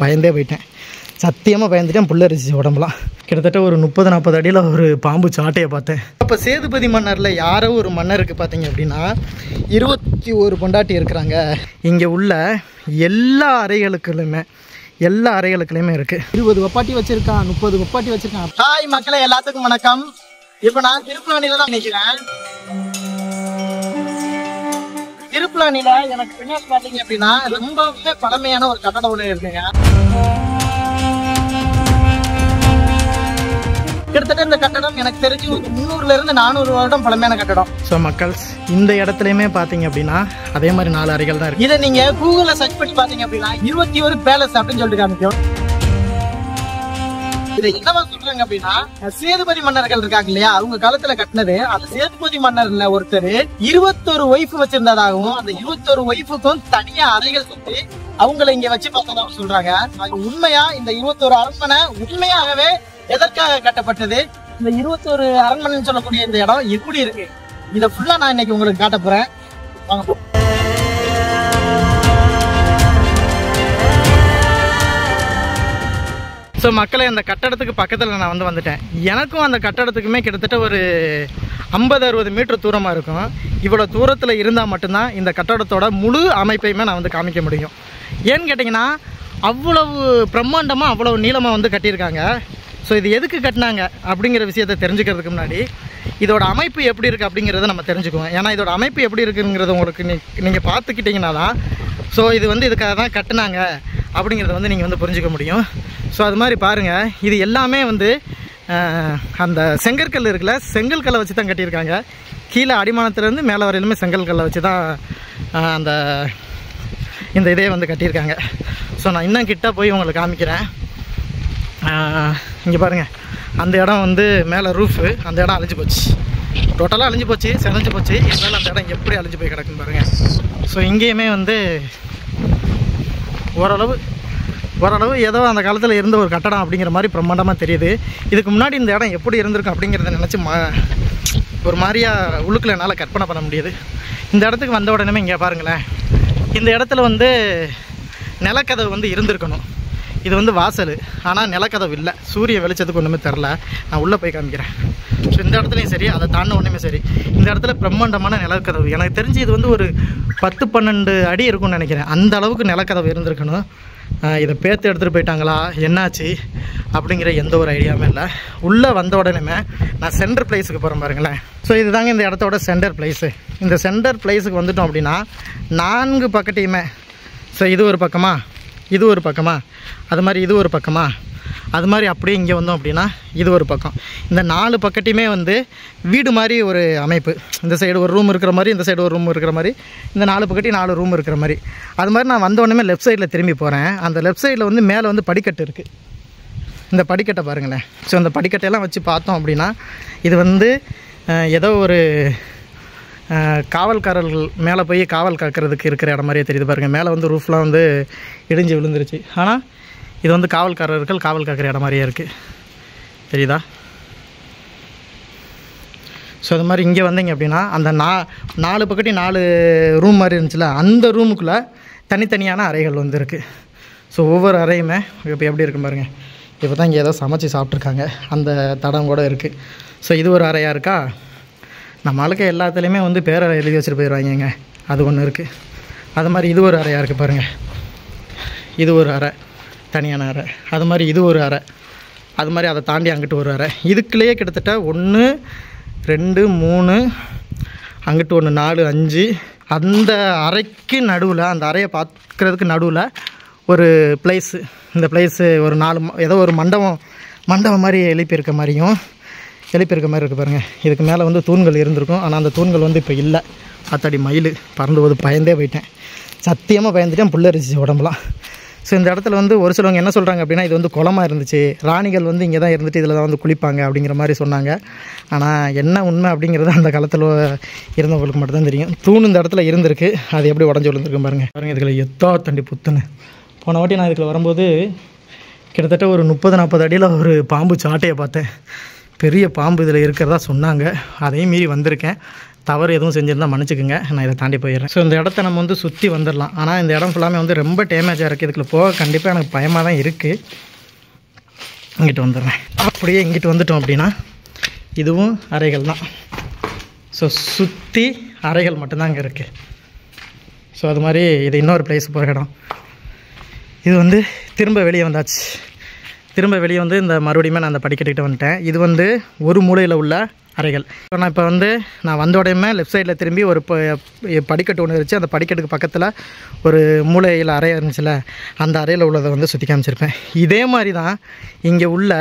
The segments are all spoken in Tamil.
பயந்தே போயிட்டேன். சத்தியமாக பயந்துட்டேன். புல்லரிச்சு உடம்புலாம். கிட்டத்தட்ட ஒரு 30-40 அடியில் ஒரு பாம்பு சாட்டையை பார்த்தேன். அப்போ சேதுபதி மன்னரில் யாரோ ஒரு மன்னருக்கு பார்த்தீங்க அப்படின்னா 21 பொண்டாட்டி இருக்கிறாங்க. இங்கே உள்ள எல்லா அறைகளுக்குலையுமே இருக்குது. 20 வப்பாட்டி வச்சுருக்கான், 30 வப்பாட்டி வச்சுருக்கான். ஹாய் மக்களே, எல்லாத்துக்கும் வணக்கம். இப்போ நான் திருப்புலானியில் தான் நினைக்கிறேன். திருப்புலானியில் எனக்கு பின்னாடி பார்த்தீங்க அப்படின்னா ரொம்பவே பழமையான ஒரு கட்டடம் ஒன்று இருக்குங்க. கிட்டத்தட்ட இந்த கட்டடம் எனக்கு தெரிஞ்சு 300-400 வருடம் பழமையான கட்டடம். ஸோ மக்கள்ஸ், இந்த இடத்துலையுமே பார்த்தீங்க அப்படின்னா அதே மாதிரி 4 அறைகள் தான் இருக்கு. இதை நீங்க கூகுளில் சர்ச் பண்ணி பார்த்தீங்க அப்படின்னா 21 பேலஸ் அப்படின்னு சொல்லிட்டு காமிக்கும். இதை என்னவா சொல்றாங்க அப்படின்னா, சேதுபதி மன்னர்கள் இருக்காங்க இல்லையா, அவங்க காலத்துல கட்டினது. அந்த சேதுபதி மன்னர்ல ஒருத்தர் 21 ஒய்ஃப் வச்சிருந்ததாகவும், அந்த 21 ஒய்ஃபுக்கும் தனியா அறைகள் சுத்தி அவங்களை இங்க வச்சு பார்த்ததா சொல்றாங்க. உண்மையா இந்த 21 அரண்மனை உண்மையாகவே எதற்காக கட்டப்பட்டது, இந்த 21 அரண்மனைன்னு சொல்லக்கூடிய இந்த இடம் எப்படி இருக்கு, இதை ஃபுல்லா நான் இன்னைக்கு உங்களுக்கு காட்ட போறேன். வாங்க. ஸோ மக்களே, அந்த கட்டடத்துக்கு பக்கத்தில் நான் வந்துட்டேன். எனக்கும் அந்த கட்டடத்துக்குமே கிட்டத்தட்ட ஒரு 50-60 மீட்டர் தூரமாக இருக்கும். இவ்வளோ தூரத்தில் இருந்தால் மட்டும்தான் இந்த கட்டடத்தோட முழு அமைப்பையுமே நான் காமிக்க முடியும். ஏன்னு கேட்டிங்கன்னா, அவ்வளவு பிரம்மாண்டமாக அவ்வளவு நீளமாக கட்டியிருக்காங்க. ஸோ இது எதுக்கு கட்டினாங்க அப்படிங்கிற விஷயத்தை தெரிஞ்சுக்கிறதுக்கு முன்னாடி இதோட அமைப்பு எப்படி இருக்குது அப்படிங்கிறத நம்ம தெரிஞ்சுக்குவோம். ஏன்னா இதோட அமைப்பு எப்படி இருக்குங்கிறத உங்களுக்கு நீங்கள் பார்த்துக்கிட்டிங்கன்னா தான் ஸோ இது இதுக்காக தான் கட்டினாங்க அப்படிங்கிறத நீங்கள் புரிஞ்சுக்க முடியும். ஸோ அது மாதிரி பாருங்கள், இது எல்லாமே அந்த செங்கற்கல் இருக்குல்ல, செங்கல்கல்லை வச்சு தான் கட்டியிருக்காங்க. கீழே அடிமானத்துலேருந்து மேலே வரையிலுமே செங்கல்கல்லை வச்சு தான் இந்த இதே கட்டியிருக்காங்க. ஸோ நான் இன்னும் கிட்ட போய் உங்களுக்கு காமிக்கிறேன். இங்கே பாருங்கள், அந்த இடம் மேலே ரூஃபு, அந்த இடம் அழிஞ்சு போச்சு, டோட்டலாக அழிஞ்சு போச்சு, செதஞ்சு போச்சு. இருந்தாலும் அந்த இடம் எப்படி அழிஞ்சு போய் கிடக்குன்னு பாருங்கள். ஸோ இங்கேயுமே ஓரளவு ஏதோ அந்த காலத்தில் இருந்த ஒரு கட்டடம் அப்படிங்கிற மாதிரி பிரம்மாண்டமாக தெரியுது. இதுக்கு முன்னாடி இந்த இடம் எப்படி இருந்திருக்கும் அப்படிங்கிறத நினச்சி ஒரு மாதிரியாக உள்ளுக்குள்ள என்னால் கற்பனை பண்ண முடியுது. இந்த இடத்துக்கு வந்த உடனே இங்கே பாருங்களேன், இந்த இடத்துல நிலக்கதவு இருந்திருக்கணும். இது வாசல், ஆனால் நிலக்கதவு இல்லை. சூரிய வெளிச்சத்துக்கு ஒன்றுமே தெரில. நான் உள்ளே போய் காமிக்கிறேன். ஸோ இந்த இடத்துலையும் சரி, அதை தாண்ட ஒன்றுமே சரி, இந்த இடத்துல பிரம்மாண்டமான நிலக்கதவு. எனக்கு தெரிஞ்சு இது ஒரு 10-12 அடி இருக்கும்னு நினைக்கிறேன். அந்த அளவுக்கு நிலக்கதவு இருந்திருக்கணும். இதை பேர்த்து எடுத்துகிட்டு போயிட்டாங்களா, என்னாச்சு அப்படிங்கிற எந்த ஒரு ஐடியாவுமே இல்லை. உள்ளே வந்த உடனே நான் சென்டர் பிளேஸுக்கு போகிறேன் பாருங்களேன். ஸோ இதுதாங்க இந்த இடத்தோட சென்டர் பிளேஸு. இந்த சென்டர் பிளேஸுக்கு வந்துட்டோம் அப்படின்னா 4 பக்கத்தையுமே, ஸோ இது ஒரு பக்கமா, இது ஒரு பக்கமா, அது மாதிரி இது ஒரு பக்கமா, அது மாதிரி அப்படியே இங்கே வந்தோம் அப்படின்னா இது ஒரு பக்கம். இந்த 4 பக்கத்தையுமே வீடு மாதிரி ஒரு அமைப்பு. இந்த சைடு ஒரு ரூம் இருக்கிற மாதிரி, இந்த சைடு ஒரு ரூம் இருக்கிற மாதிரி, இந்த 4 பக்கத்தையும் 4 ரூம் இருக்கிற மாதிரி. அது மாதிரி நான் வந்த உடனே லெஃப்ட் சைடில் திரும்பி போகிறேன். அந்த லெஃப்ட் சைடில் மேலே படிக்கட்டு இருக்குது. இந்த படிக்கட்டை பாருங்களேன். ஸோ அந்த படிக்கட்டையெல்லாம் வச்சு பார்த்தோம் அப்படின்னா இது ஏதோ ஒரு காவல்காரர்கள் மேலே போய் காவல் காக்கிறதுக்கு இருக்கிற இடம் மாதிரியே தெரியுது பாருங்கள். மேலே ரூஃப்லாம் இடிஞ்சு விழுந்துருச்சு. ஆனால் இது காவல்காரர்கள் காவல் காக்கிற இடம் மாதிரியே இருக்குது, தெரியுதா? ஸோ அது மாதிரி இங்கே வந்தீங்க அப்படின்னா அந்த 4 பக்கத்தையும் 4 ரூம் மாதிரி இருந்துச்சுல, அந்த ரூமுக்குள்ளே தனித்தனியான அறைகள் இருக்குது. ஸோ ஒவ்வொரு அறையுமே இப்போ எப்படி இருக்கும் பாருங்கள். இப்போ தான் இங்கே ஏதோ சமைச்சு சாப்பிட்ருக்காங்க, அந்த தடம் கூட இருக்குது. ஸோ இது ஒரு அறையாக இருக்கா. நம்மளுக்கு எல்லாத்துலேயுமே பேரை எழுதி வச்சுட்டு போயிடுவாங்க. அது ஒன்று இருக்குது. அது மாதிரி இது ஒரு அறையாக இருக்குது பாருங்கள். இது ஒரு அறை, தனியான அறை. அது மாதிரி இது ஒரு அறை. அது மாதிரி அதை தாண்டி அங்கிட்டு ஒரு அறை. இதுக்குள்ளேயே கிட்டத்தட்ட 1 2 3 அங்கிட்டு 1 4 5. அந்த அறைக்கு நடுவில், அந்த அறையை பார்க்குறதுக்கு நடுவில் ஒரு பிளேஸு. இந்த பிளேஸு ஒரு 4 ஏதோ ஒரு மண்டபம் மாதிரி எழுப்பியிருக்க மாதிரி இருக்குது பாருங்கள். இதுக்கு மேலே தூண்கள் இருந்திருக்கும். ஆனால் அந்த தூண்கள் இப்போ இல்லை. அத்தடி மயில் பறந்து போது பயந்தே போயிட்டேன். சத்தியமாக பயந்துட்டேன். புல்லரிச்சு உடம்புலாம். ஸோ இந்த இடத்துல ஒரு சிலவங்க என்ன சொல்கிறாங்க அப்படின்னா, இது குளமாக இருந்துச்சு, ராணிகள் இங்கே தான் இருந்துட்டு இதில் தான் குளிப்பாங்க அப்படிங்கிற மாதிரி சொன்னாங்க. ஆனால் என்ன உண்மை அப்படிங்கிறது அந்த காலத்தில் இருந்தவங்களுக்கு மட்டும்தான் தெரியும். தூண் இந்த இடத்துல இருந்திருக்கு, அது எப்படி உடஞ்சி விழுந்திருக்கும் பாருங்கள். இதில் எத்தோ தண்டி புத்துன்னு. போன வாட்டி நான் இதுக்குள்ள வரும்போது கிட்டத்தட்ட ஒரு 30-40 அடியில் ஒரு பாம்பு சாட்டையை பார்த்தேன். பெரிய பாம்பு இதில் இருக்கிறதா சொன்னாங்க. அதையும் மீறி வந்திருக்கேன். தவறு எதுவும் செஞ்சுருந்தால் மன்னிச்சுக்குங்க, நான் இதை தாண்டி போயிடுறேன். ஸோ இந்த இடத்த நம்ம வந்து சுற்றி வந்துடலாம். ஆனால் இந்த இடம் ஃபுல்லாமே வந்து ரொம்ப டேமேஜாக இருக்குது. இதுக்குள்ள போக கண்டிப்பாக எனக்கு பயமாக தான் இருக்குது. இங்கிட்டு வந்துடுறேன். அப்படியே இங்கிட்டு வந்துட்டோம் அப்படின்னா இதுவும் அறைகள் தான். ஸோ சுற்றி அறைகள் மட்டும்தான் அங்கே இருக்குது. ஸோ அது மாதிரி இது இன்னொரு பிளேஸ் போகிற இடம். இது வந்து திரும்ப வெளியே வந்தாச்சு. திரும்ப வெளியே வந்து இந்த மறுபடியுமே நான் அந்த படிக்கட்டுக்கிட்ட வந்துட்டேன். இது வந்து ஒரு மூலையில் உள்ள அறைகள். ஸோ நான் இப்போ வந்து நான் வந்த உடனே லெஃப்ட் சைடில் திரும்பி ஒரு படிக்கட்டு ஒன்று இருந்துச்சு. அந்த படிக்கட்டுக்கு பக்கத்தில் ஒரு மூலையில் அறை இருந்துச்சுல, அந்த அறையில் உள்ளதை வந்து சுற்றி காமிச்சிருப்பேன். இதே மாதிரி தான் இங்கே உள்ள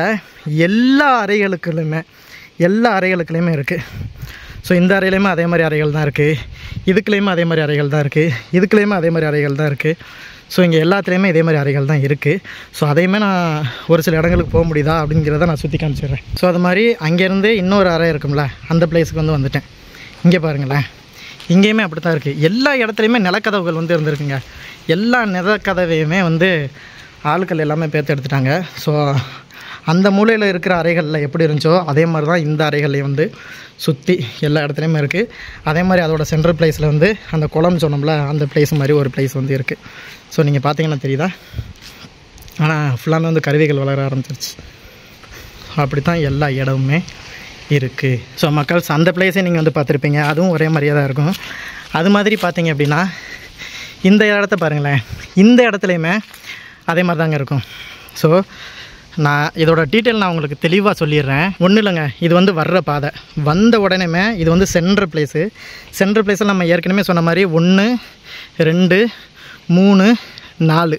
எல்லா அறைகளுக்குள்ளேயுமே இருக்குது. ஸோ இந்த அறையிலையுமே அதே மாதிரி அறைகள் தான் இருக்குது, இதுக்குள்ளேயுமே அதே மாதிரி அறைகள் தான் இருக்குது, இதுக்குள்ளேயுமே அதே மாதிரி அறைகள் தான் இருக்குது. ஸோ இங்கே எல்லாத்துலேயுமே இதே மாதிரி அறைகள் தான் இருக்குது. ஸோ அதையுமே நான் ஒரு சில இடங்களுக்கு போக முடியுதா அப்படிங்கிறத நான் சுற்றி காமிச்சிடுறேன். ஸோ அது மாதிரி அங்கேருந்து இன்னொரு அறை இருக்கும்ல, அந்த பிளேஸுக்கு வந்து வந்துட்டேன். இங்கே பாருங்களேன், இங்கேயுமே அப்படி தான் இருக்குது. எல்லா இடத்துலையுமே நிலக்கதவுகள் வந்து இருந்திருக்குங்க. எல்லா நிலக்கதவையுமே வந்து ஆட்கள் எல்லாமே பேர்த்து எடுத்துட்டாங்க. ஸோ அந்த மூலையில் இருக்கிற அறைகளில் எப்படி இருந்துச்சோ அதே மாதிரி தான் இந்த அறைகள்லையும் வந்து சுற்றி எல்லா இடத்துலையுமே இருக்குது. அதே மாதிரி அதோட சென்ட்ரல் பிளேஸில் வந்து அந்த குளம் சொன்னோம்ல, அந்த பிளேஸ் மாதிரி ஒரு பிளேஸ் வந்து இருக்குது. ஸோ நீங்கள் பார்த்தீங்கன்னா தெரியுதா, ஆனால் ஃபுல்லாமே வந்து கருவிகள் வளர ஆரம்பிச்சிருச்சு. அப்படி தான் எல்லா இடமுமே இருக்குது. ஸோ மக்கள்ஸ் அந்த பிளேஸை நீங்கள் வந்து பார்த்துருப்பீங்க, அதுவும் ஒரே மாதிரியாக தான் இருக்கும். அது மாதிரி பார்த்தீங்க அப்படின்னா இந்த இடத்த பாருங்களேன், இந்த இடத்துலையுமே அதே மாதிரி தாங்க இருக்கும். ஸோ நான் இதோட டீட்டெயில் நான் உங்களுக்கு தெளிவாக சொல்லிடுறேன். ஒன்றும் இல்லைங்க, இது வந்து வர்ற பாதை. வந்த உடனேமே இது வந்து சென்ட்ரல் பிளேஸு. சென்ட்ரல் பிளேஸில் நம்ம ஏற்கனவே சொன்ன மாதிரி 1 2 3 4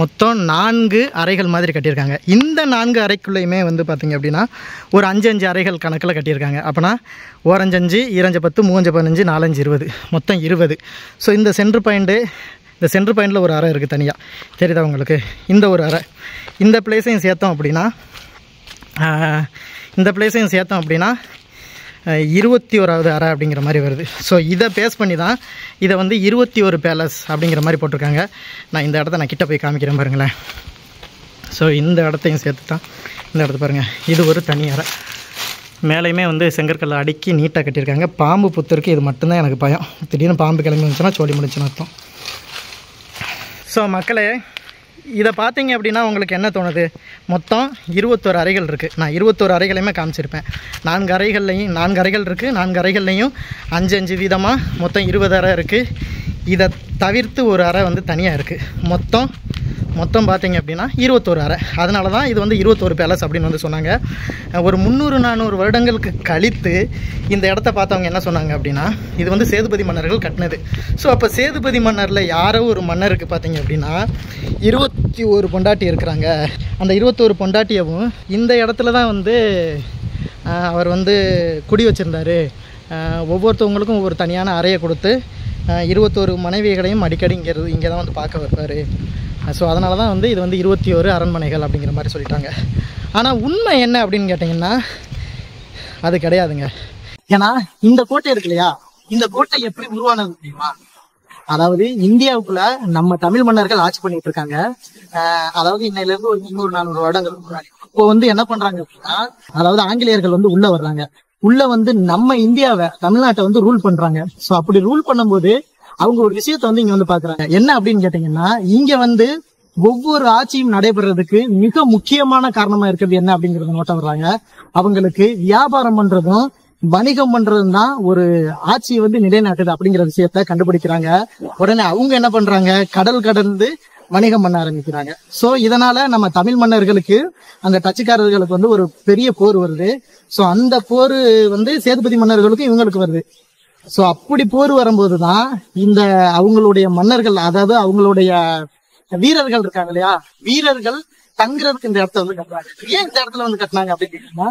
மொத்தம் 4 அறைகள் மாதிரி கட்டியிருக்காங்க. இந்த 4 அறைக்குள்ளேயுமே வந்து பார்த்திங்க அப்படின்னா ஒரு 5 அறைகள் கணக்கில் கட்டியிருக்காங்க. அப்போனா 1 5 5 2 10 3 15 4 5 20 மொத்தம் 20. ஸோ இந்த சென்ட்ரு பாயிண்டில் ஒரு அறை இருக்குது தனியாக, தெரியுதா உங்களுக்கு? இந்த ஒரு அறை, இந்த பிளேஸையும் சேர்த்தோம் அப்படின்னா 21வது அறை அப்படிங்கிற மாதிரி வருது. ஸோ இதை பேஸ் பண்ணி தான் இதை வந்து 21 பேலஸ் அப்படிங்கிற மாதிரி போட்டிருக்காங்க. நான் இந்த இடத்த நான் கிட்ட போய் காமிக்கிறேன் பாருங்களேன். ஸோ இந்த இடத்தையும் சேர்த்து தான் இந்த இடத்த பாருங்கள், இது ஒரு தனி அறை. மேலேயுமே வந்து செங்கற்களை அடுக்கி நீட்டாக கட்டியிருக்காங்க. பாம்பு புத்திருக்கு, இது மட்டும்தான் எனக்கு பயம். திடீர்னு பாம்பு கிளம்பி வந்துச்சுன்னா சோழி முடிச்சுன்னு அர்த்தம். ஸோ மக்களே, இதை பார்த்தீங்க அப்படின்னா உங்களுக்கு என்ன தோணுது? மொத்தம் 21 அறைகள் இருக்குது. நான் 21 அறைகளையுமே காமிச்சிருப்பேன். 4 அறைகள் இருக்குது. 4 அறைகள்லையும் 5 5 வீதமாக மொத்தம் 20 அறை இருக்குது. இதை தவிர்த்து ஒரு அறை வந்து தனியாக இருக்குது. மொத்தம் பார்த்தீங்க அப்படின்னா 21 அறை. அதனால தான் இது வந்து 21 பேலஸ் அப்படின்னு வந்து சொன்னாங்க. ஒரு 300-400 வருடங்களுக்கு கழித்து இந்த இடத்த பார்த்தவங்க என்ன சொன்னாங்க அப்படின்னா, இது வந்து சேதுபதி மன்னர்கள் கட்டினது. ஸோ அப்போ சேதுபதி மன்னரில் யாரோ ஒரு மன்னருக்கு பார்த்தீங்க அப்படின்னா 21 பொண்டாட்டி இருக்கிறாங்க. அந்த 21 பொண்டாட்டியவும் இந்த இடத்துல தான் வந்து அவர் வந்து குடி வச்சுருந்தார். ஒவ்வொருத்தவங்களுக்கும் ஒவ்வொரு தனியான அறையை கொடுத்து 21 மனைவிகளையும் அடிக்கடி இங்கே தான் வந்து பார்க்க வைப்பார். ஸோ அதனால தான் வந்து இது வந்து 21 அரண்மனைகள் அப்படிங்கிற மாதிரி சொல்லிட்டாங்க. ஆனால் உண்மை என்ன அப்படின்னு கேட்டிங்கன்னா அது கிடையாதுங்க. ஏன்னா இந்த கோட்டை இருக்கு இல்லையா, இந்த கோட்டை எப்படி உருவானது தெரியுமா? அதாவது இந்தியாவுக்குள்ள நம்ம தமிழ் மன்னர்கள் ஆட்சி பண்ணிட்டு இருக்காங்க. அதாவது இன்னையிலிருந்து ஒரு 300-400 வருடங்கள் முன்னாடி. இப்போ வந்து என்ன பண்றாங்க அப்படின்னா, அதாவது ஆங்கிலேயர்கள் வந்து உள்ள வர்றாங்க. உள்ள வந்து நம்ம இந்தியாவை, தமிழ்நாட்டை வந்து ரூல் பண்றாங்க. ஸோ அப்படி ரூல் பண்ணும்போது அவங்க ஒரு விஷயத்த வந்து இங்க வந்து பாக்குறாங்க. என்ன அப்படின்னு கேட்டீங்கன்னா, இங்க வந்து ஒவ்வொரு ஆட்சியும் நடைபெறதுக்கு மிக முக்கியமான காரணமா இருக்கிறது என்ன அப்படிங்கறத நோட்ட வர்றாங்க. அவங்களுக்கு வியாபாரம் பண்றதும் வணிகம் பண்றதும் தான் ஒரு ஆட்சியை வந்து நிலைநாட்டுது அப்படிங்கிற விஷயத்த கண்டுபிடிக்கிறாங்க. உடனே அவங்க என்ன பண்றாங்க, கடல் கடந்து வணிகம் பண்ண ஆரம்பிக்கிறாங்க. சோ இதனால நம்ம தமிழ் மன்னர்களுக்கு, அந்த டச்சுக்காரர்களுக்கு வந்து ஒரு பெரிய போர் வருது. சோ அந்த போர் வந்து சேதுபதி மன்னர்களுக்கும் இவங்களுக்கு வருது. சோ அப்படி போர் வரும்போதுதான் இந்த அவங்களுடைய மன்னர்கள், அதாவது அவங்களுடைய வீரர்கள் இருக்காங்க இல்லையா, வீரர்கள் தங்குறதுக்கு இந்த இடத்த வந்து கட்டுறாங்க. ஏன் இந்த இடத்துல வந்து கட்டினாங்க அப்படின்னு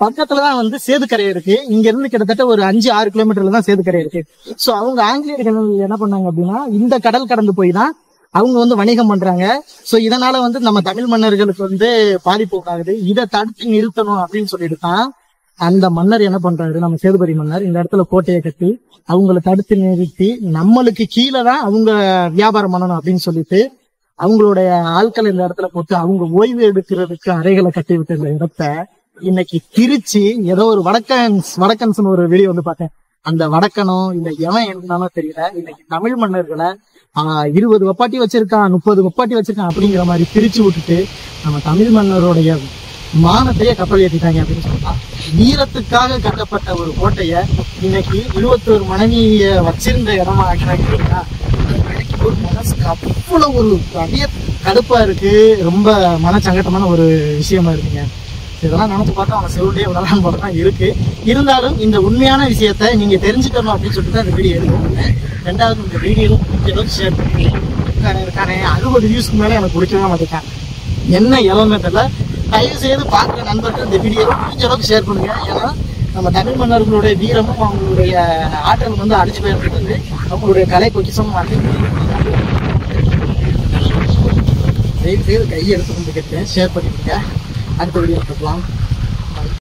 பக்கத்துலதான் வந்து சேதுக்கரை இருக்கு. இங்க இருந்து கிட்டத்தட்ட ஒரு 5-6 கிலோமீட்டர்ல தான் சேதுக்கரை இருக்கு. சோ அவங்க ஆங்கிலேயர்கள் என்ன பண்ணாங்க அப்படின்னா, இந்த கடல் கடந்து போய் தான் அவங்க வந்து வணிகம் பண்றாங்க. சோ இதனால வந்து நம்ம தமிழ் மன்னர்களுக்கு வந்து பாதிப்பு ஆகுது. இதை தடுத்து நிறுத்தணும் அப்படின்னு சொல்லிட்டு தான் அந்த மன்னர் என்ன பண்றாரு, நம்ம சேதுபதி மன்னர் இந்த இடத்துல கோட்டையை கட்டி அவங்களை தடுத்து நிறுத்தி நம்மளுக்கு கீழே தான் அவங்க வியாபாரம் பண்ணணும் அப்படின்னு சொல்லிட்டு அவங்களுடைய ஆட்கள் இந்த இடத்துல போட்டு அவங்க ஓய்வு எடுக்கிறதுக்கு அறைகளை கட்டி விட்டு இந்த இடத்த இன்னைக்கு திருச்சி ஏதோ ஒரு வடக்கன்ஸ் ஒரு வீடியோ வந்து பார்த்தேன். அந்த வடக்கனோ இல்ல எவன் இருந்தாலும் தெரியல, இன்னைக்கு தமிழ் மன்னர்களை 20 வப்பாட்டி வச்சிருக்கான், 30 வப்பாட்டி வச்சிருக்கான் அப்படிங்கிற மாதிரி பிரிச்சு விட்டுட்டு நம்ம தமிழ் மன்னருடைய மானத்தையே கப்பல் ஏற்றிட்டாங்க அப்படின்னு சொல்லலாம். வீரத்துக்காக கட்டப்பட்ட ஒரு கோட்டைய இன்னைக்கு 21 மனைவிய வச்சிருந்த இடமா ஆக்கிறாங்க. ஒரு மனசுக்கு அவ்வளவு ஒரு அதிக கடுப்பா இருக்கு, ரொம்ப மனச்சங்கட்டமான ஒரு விஷயமா இருக்குங்க. இதெல்லாம் நினைச்சு பார்த்தா அவங்க செவருடைய விடலாம் போல தான் இருக்கு. இருந்தாலும் இந்த உண்மையான விஷயத்த நீங்க தெரிஞ்சுக்கணும் அப்படின்னு சொல்லிட்டு தான் இந்த வீடியோ எடுக்கணும். ரெண்டாவது, இந்த வீடியோ முடிஞ்சளவுக்கு ஷேர் பண்ணிருக்கானே 60 வியூஸ்க்கு மேலே எனக்கு பிடிக்கவே மாட்டேன். என்ன இளமே தெரியல. தயவு செய்து பார்க்குற நண்பர்கள் இந்த வீடியோ முடிஞ்ச அளவுக்கு ஷேர் பண்ணுங்க. ஏன்னா நம்ம தமிழ் மன்னர்களுடைய வீரமும் அவங்களுடைய ஆற்றல் வந்து அடிச்சு போயிருக்கிறது, அவங்களுடைய கலை பொக்கிஷமும் வந்து தயவு செய்து கையை எடுத்து கொண்டு கேட்டேன். ஷேர் பண்ணிக்கோங்க. அடுத்த வீடியோ பார்க்கலாம்.